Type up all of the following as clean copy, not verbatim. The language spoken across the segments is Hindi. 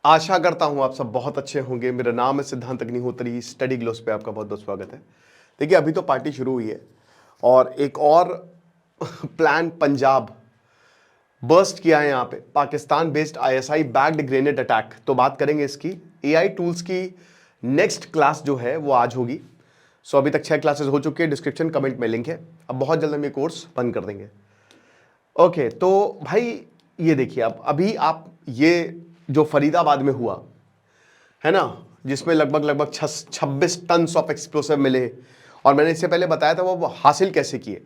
आशा करता हूं आप सब बहुत अच्छे होंगे। मेरा नाम है सिद्धांत अग्निहोत्री। स्टडी ग्लोस पे आपका बहुत बहुत स्वागत है। देखिए, अभी तो पार्टी शुरू हुई है और एक और प्लान पंजाब बर्स्ट किया है। यहाँ पे Pakistan based ISI backed grenade attack. तो बात करेंगे इसकी। एआई टूल्स की नेक्स्ट क्लास जो है वो आज होगी। सो अभी तक 6 क्लासेस हो चुकी है। डिस्क्रिप्शन कमेंट में लिंक है। अब बहुत जल्द हम ये कोर्स बंद कर देंगे। ओके, तो भाई ये देखिए, अब अभी आप ये जो फरीदाबाद में हुआ है ना, जिसमें लगभग 26 टन ऑफ एक्सप्लोसिव मिले, और मैंने इससे पहले बताया था वो हासिल कैसे किए,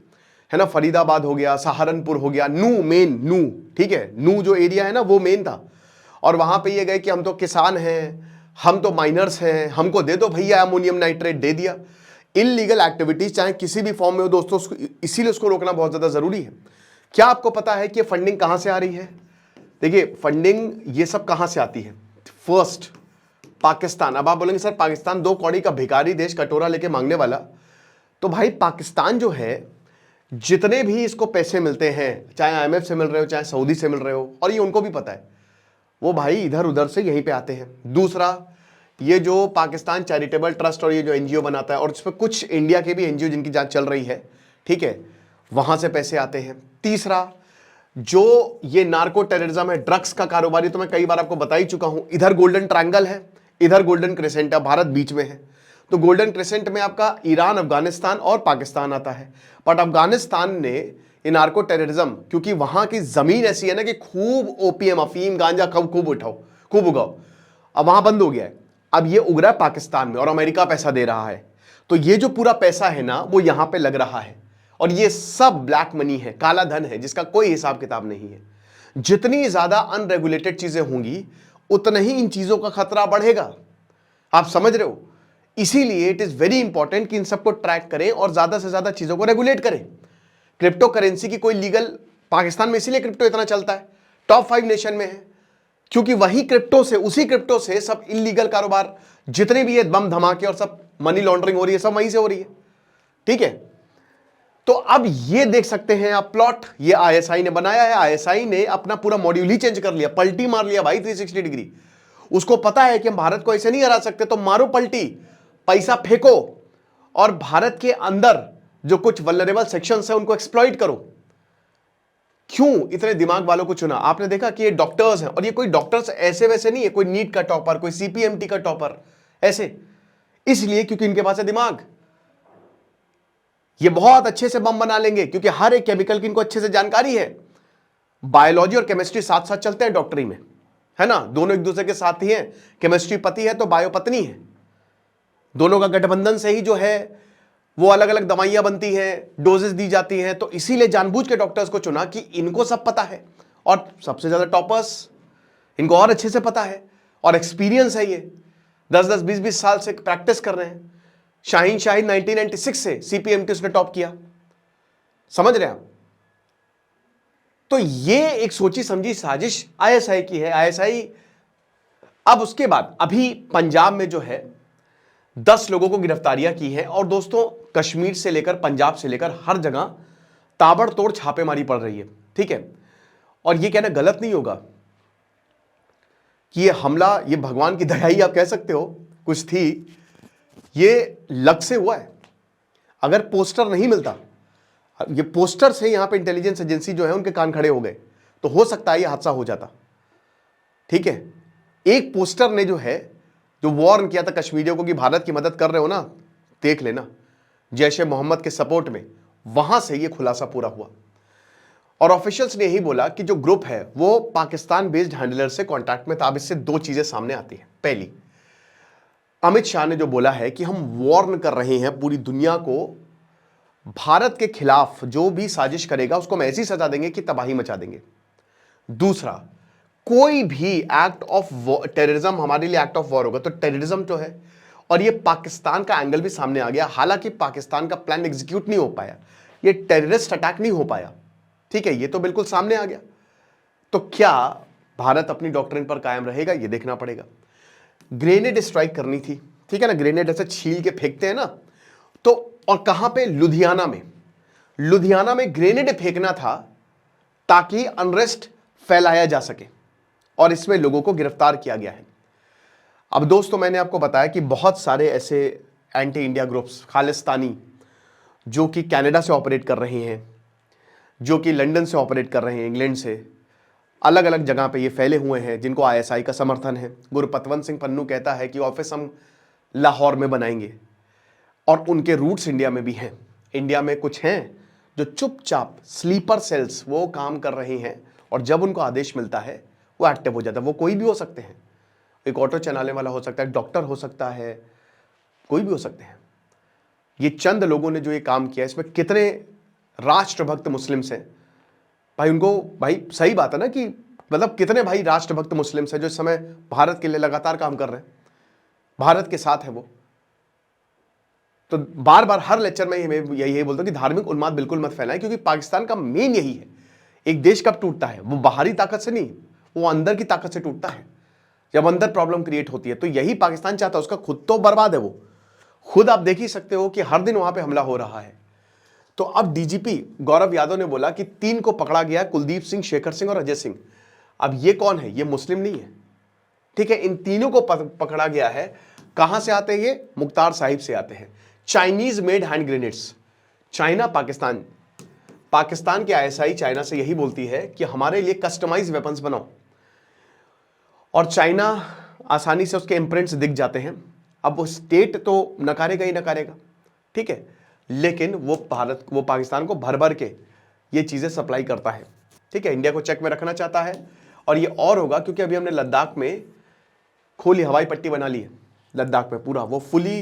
है ना। फरीदाबाद हो गया, सहारनपुर हो गया, नू, ठीक है, नू जो एरिया है ना वो मेन था। और वहां पे ये गए कि हम तो किसान हैं, हम तो माइनर्स हैं, हमको दे दो भैया अमोनियम नाइट्रेट। दे दिया। इनलीगल एक्टिविटीज चाहे किसी भी फॉर्म में हो दोस्तों, इसीलिए उसको रोकना बहुत ज्यादा जरूरी है। क्या आपको पता है कि फंडिंग कहां से आ रही है? देखिए, फंडिंग ये सब कहां से आती है? फर्स्ट पाकिस्तान। अब आप बोलेंगे सर पाकिस्तान 2 कौड़ी का भिखारी देश, कटोरा लेके मांगने वाला। तो भाई पाकिस्तान जो है, जितने भी इसको पैसे मिलते हैं, चाहे आईएमएफ से मिल रहे हो, चाहे सऊदी से मिल रहे हो, और ये उनको भी पता है, वो भाई इधर उधर से यहीं पे आते हैं। दूसरा, ये जो पाकिस्तान चैरिटेबल ट्रस्ट और ये जो एनजीओ बनाता है, और इसमें कुछ इंडिया के भी एनजीओ जिनकी जांच चल रही है, ठीक है, वहां से पैसे आते हैं। तीसरा, जो ये नार्को टेररिज्म है, ड्रग्स का कारोबारी, तो मैं कई बार आपको बता ही चुका हूं। इधर गोल्डन ट्रायंगल है, इधर गोल्डन क्रेसेंट है, भारत बीच में है। तो गोल्डन क्रेसेंट में आपका ईरान, अफगानिस्तान और पाकिस्तान आता है। बट अफगानिस्तान ने ये नार्को टेररिज्म, क्योंकि वहां की जमीन ऐसी है ना कि खूब ओपीएम, अफीम, गांजा खूब उठाओ, खूब उगाओ, अब वहां बंद हो गया है। अब ये उग रहा है पाकिस्तान में और अमेरिका पैसा दे रहा है। तो ये जो पूरा पैसा है ना वो यहां पे लग रहा है, और ये सब ब्लैक मनी है, काला धन है, जिसका कोई हिसाब किताब नहीं है। जितनी ज्यादा अनरेगुलेटेड चीजें होंगी उतना ही इन चीजों का खतरा बढ़ेगा। आप समझ रहे हो? इसीलिए इट इज वेरी इंपॉर्टेंट कि इन सबको ट्रैक करें और ज्यादा से ज्यादा चीजों को रेगुलेट करें। क्रिप्टो करेंसी की कोई लीगल, पाकिस्तान में इसीलिए क्रिप्टो इतना चलता है, टॉप 5 नेशन में है, क्योंकि वही क्रिप्टो से, उसी क्रिप्टो से सब इलीगल कारोबार जितने भी है, बम धमाके और सब मनी लॉन्ड्रिंग हो रही है, सब वहीं से हो रही है। ठीक है, तो अब ये देख सकते हैं आप प्लॉट, ये आईएसआई ने बनाया है। आईएसआई ने अपना पूरा मॉड्यूल ही चेंज कर लिया, पलटी मार लिया भाई 360 डिग्री। उसको पता है कि हम भारत को ऐसे नहीं हरा सकते, तो मारो पलटी, पैसा फेंको, और भारत के अंदर जो कुछ वल्नरेबल सेक्शंस है उनको एक्सप्लॉइट करो। क्यों इतने दिमाग वालों को चुना? आपने देखा कि ये डॉक्टर्स हैं, और ये कोई डॉक्टर्स ऐसे वैसे नहीं है, कोई नीट का टॉपर, कोई सीपीएमटी का टॉपर, ऐसे, इसलिए क्योंकि इनके पास है दिमाग। ये बहुत अच्छे से बम बना लेंगे, क्योंकि हर एक केमिकल की इनको अच्छे से जानकारी है। बायोलॉजी और केमिस्ट्री साथ साथ चलते हैं डॉक्टरी में, है ना, दोनों एक दूसरे के साथ ही हैं। केमिस्ट्री पति है तो बायो पत्नी है, दोनों का गठबंधन से ही जो है वो अलग अलग दवाइयां बनती हैं, डोजेस दी जाती हैं। तो इसीलिए जानबूझ के डॉक्टर्स को चुना कि इनको सब पता है, और सबसे ज्यादा टॉपर्स, इनको और अच्छे से पता है और एक्सपीरियंस है। ये 10-10, 20-20 साल से प्रैक्टिस कर रहे हैं। शाहीन 1996 से सीपीएमटी उसने टॉप किया, समझ रहे हैं आप? तो ये एक सोची समझी साजिश आईएसआई की है। आईएसआई, अब उसके बाद अभी पंजाब में जो है 10 लोगों को गिरफ्तारियां की हैं, और दोस्तों कश्मीर से लेकर पंजाब से लेकर हर जगह ताबड़तोड़ छापेमारी पड़ रही है। ठीक है, और ये कहना गलत नहीं होगा कि ये हमला, ये भगवान की दया ही आप कह सकते हो, कुछ थी, ये लक से हुआ है। अगर पोस्टर नहीं मिलता, ये पोस्टर से यहां पे इंटेलिजेंस एजेंसी जो है उनके कान खड़े हो गए, तो हो सकता है ये हादसा हो जाता। ठीक है, एक पोस्टर ने जो है, जो वार्न किया था कश्मीरियों को कि भारत की मदद कर रहे हो ना, देख लेना, जैश-ए मोहम्मद के सपोर्ट में, वहां से ये खुलासा पूरा हुआ। और ऑफिशियल्स ने यही बोला कि जो ग्रुप है वो पाकिस्तान बेस्ड हैंडलर से कांटेक्ट में था। अब इससे 2 चीजें सामने आती हैं। पहली, अमित शाह ने जो बोला है कि हम वार्न कर रहे हैं पूरी दुनिया को, भारत के खिलाफ जो भी साजिश करेगा उसको हम ऐसी सजा देंगे कि तबाही मचा देंगे। दूसरा, कोई भी एक्ट ऑफ टेररिज्म हमारे लिए एक्ट ऑफ वॉर होगा। तो टेररिज्म जो है, और ये पाकिस्तान का एंगल भी सामने आ गया। हालांकि पाकिस्तान का प्लान एग्जीक्यूट नहीं हो पाया, ये टेररिस्ट अटैक नहीं हो पाया, ठीक है, ये तो बिल्कुल सामने आ गया। तो क्या भारत अपनी डॉक्ट्रिन पर कायम रहेगा? ये देखना पड़ेगा। ग्रेनेड स्ट्राइक करनी थी, ठीक है ना, ग्रेनेड ऐसे छील के फेंकते हैं ना, तो और कहां पे? लुधियाना में। लुधियाना में ग्रेनेड फेंकना था ताकि अनरेस्ट फैलाया जा सके। और इसमें लोगों को गिरफ्तार किया गया है। अब दोस्तों, मैंने आपको बताया कि बहुत सारे ऐसे एंटी इंडिया ग्रुप्स खालिस्तानी जो कि कनाडा से ऑपरेट कर रहे हैं, जो कि लंदन से ऑपरेट कर रहे हैं, इंग्लैंड से, अलग अलग जगह पे ये फैले हुए हैं, जिनको आईएसआई का समर्थन है। गुरपतवंत सिंह पन्नू कहता है कि ऑफिस हम लाहौर में बनाएंगे, और उनके रूट्स इंडिया में भी हैं। इंडिया में कुछ हैं जो चुपचाप स्लीपर सेल्स वो काम कर रहे हैं, और जब उनको आदेश मिलता है वो एक्टिव हो जाता है। वो कोई भी हो सकते हैं, एक ऑटो चलाने वाला हो सकता है, डॉक्टर हो सकता है, कोई भी हो सकते हैं। ये चंद लोगों ने जो ये काम किया, इसमें कितने राष्ट्रभक्त मुस्लिम्स हैं भाई। उनको भाई सही बात है ना कि मतलब कितने भाई राष्ट्रभक्त मुस्लिम्स हैं जो इस समय भारत के लिए लगातार काम कर रहे हैं, भारत के साथ है वो। तो बार बार हर लेक्चर में यही बोलता हूं कि धार्मिक उन्माद बिल्कुल मत फैलाएं, क्योंकि पाकिस्तान का मेन यही है। एक देश कब टूटता है? वो बाहरी ताकत से नहीं, वो अंदर की ताकत से टूटता है। जब अंदर प्रॉब्लम क्रिएट होती है, तो यही पाकिस्तान चाहता है। उसका खुद तो बर्बाद है, वो खुद आप देख ही सकते हो कि हर दिन वहां पे हमला हो रहा है। तो अब डीजीपी गौरव यादव ने बोला कि 3 को पकड़ा गया, कुलदीप सिंह, शेखर सिंह और अजय सिंह। अब ये कौन है? ये मुस्लिम नहीं है, ठीक है। इन तीनों को पकड़ा गया है। कहां से आते हैं ये? मुख्तार साहिब से आते हैं। Chinese made hand grenades. China Pakistan, Pakistan की आईएसआई चाइना से यही बोलती है कि हमारे लिए कस्टमाइज वेपन्स बनाओ, और चाइना आसानी से उसके इम्प्रिंट्स दिख जाते हैं। अब वो स्टेट तो नकारेगा ही नकारेगा, ठीक है, लेकिन वो पाकिस्तान को भर भर के ये चीज़ें सप्लाई करता है, ठीक है। इंडिया को चेक में रखना चाहता है, और ये और होगा क्योंकि अभी हमने लद्दाख में खोली, हवाई पट्टी बना ली है लद्दाख में, पूरा वो फुली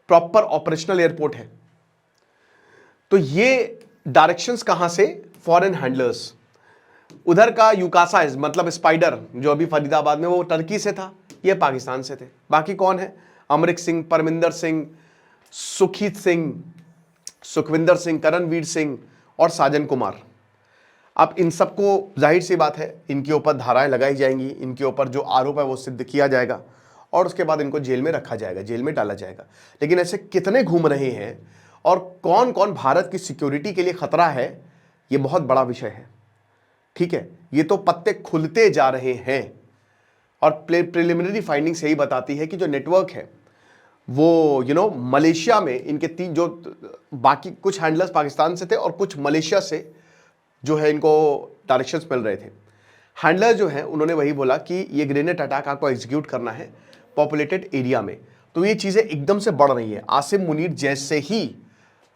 प्रॉपर ऑपरेशनल एयरपोर्ट है। तो ये डायरेक्शंस कहां से? Foreign handlers. उधर का यूकासा मतलब स्पाइडर जो अभी फरीदाबाद में, वो टर्की से था, ये पाकिस्तान से थे। बाकी कौन है? अमरिक सिंह, परमिंदर सिंह, सुखीत सिंह, सुखविंदर सिंह, करणवीर सिंह और साजन कुमार। अब इन सबको जाहिर सी बात है इनके ऊपर धाराएं लगाई जाएंगी, इनके ऊपर जो आरोप है वो सिद्ध किया जाएगा, और उसके बाद इनको जेल में रखा जाएगा, जेल में डाला जाएगा। लेकिन ऐसे कितने घूम रहे हैं और कौन कौन भारत की सिक्योरिटी के लिए खतरा है, ये बहुत बड़ा विषय है, ठीक है। ये तो पत्ते खुलते जा रहे हैं, और प्रिलिमिनरी फाइंडिंग्स यही बताती है कि जो नेटवर्क है वो मलेशिया में इनके 3 जो बाकी कुछ हैंडलर्स पाकिस्तान से थे और कुछ मलेशिया से जो है इनको डायरेक्शंस मिल रहे थे। हैंडलर जो है उन्होंने वही बोला कि ये ग्रेनेड अटैक आपको एग्जीक्यूट करना है पॉपुलेटेड एरिया में। तो ये चीज़ें एकदम से बढ़ रही हैं। आसिम मुनीर जैसे ही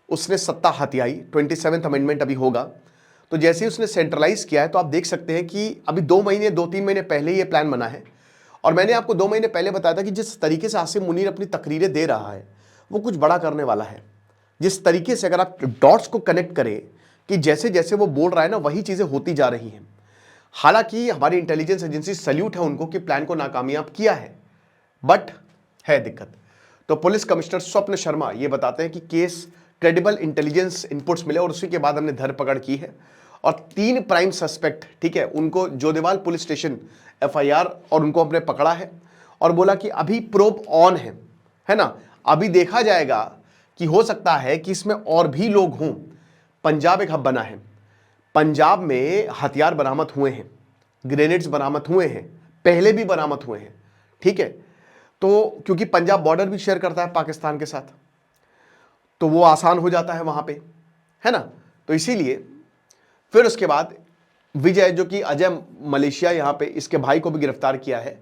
उसने सत्ता हथियाई, 27th अमेंडमेंट अभी होगा, तो जैसे ही उसने सेंट्रलाइज किया है, तो आप देख सकते हैं कि अभी 2-3 महीने पहले ये प्लान बना है। और मैंने आपको 2 महीने पहले बताया था कि जिस तरीके से आसिम मुनीर अपनी तकरीरें दे रहा है वो कुछ बड़ा करने वाला है। जिस तरीके से अगर आप डॉट्स को कनेक्ट करें कि जैसे जैसे वो बोल रहा है ना, वही चीज़ें होती जा रही हैं। हालांकि हमारी इंटेलिजेंस एजेंसी सल्यूट है उनको कि प्लान को नाकामयाब किया है, बट है दिक्कत। तो पुलिस कमिश्नर स्वप्न शर्मा ये बताते हैं कि केस क्रेडिबल इंटेलिजेंस इनपुट्स मिले और उसी के बाद हमने धरपकड़ की है, और 3 प्राइम सस्पेक्ट, ठीक है, उनको जोदेवाल पुलिस स्टेशन एफआईआर, और उनको हमने पकड़ा है और बोला कि अभी प्रोब ऑन है ना, अभी देखा जाएगा कि हो सकता है कि इसमें और भी लोग हों। पंजाब एक हब बना है, पंजाब में हथियार बरामद हुए हैं, ग्रेनेड्स बरामद हुए हैं, पहले भी बरामद हुए हैं, ठीक है। तो क्योंकि पंजाब बॉर्डर भी शेयर करता है पाकिस्तान के साथ, तो वो आसान हो जाता है वहां पे, है ना। तो इसीलिए फिर उसके बाद विजय, जो कि अजय मलेशिया, यहाँ पे इसके भाई को भी गिरफ्तार किया है,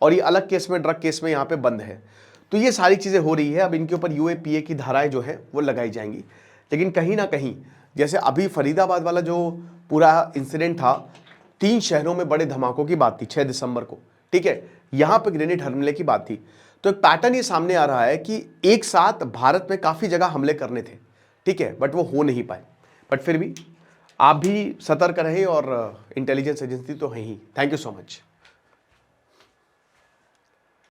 और ये अलग केस में, ड्रग केस में यहाँ पे बंद है। तो ये सारी चीज़ें हो रही है। अब इनके ऊपर यूएपीए की धाराएं जो है वो लगाई जाएंगी। लेकिन कहीं ना कहीं जैसे अभी फरीदाबाद वाला जो पूरा इंसिडेंट था, 3 शहरों में बड़े धमाकों की बात थी 6 दिसंबर को, ठीक है, यहाँ पे ग्रेनेड हमले की बात थी। तो एक पैटर्न ये सामने आ रहा है कि एक साथ भारत में काफ़ी जगह हमले करने थे, ठीक है, बट वो हो नहीं पाए। बट फिर भी आप भी सतर्क रहे, और इंटेलिजेंस एजेंसी तो है ही। Thank you so much.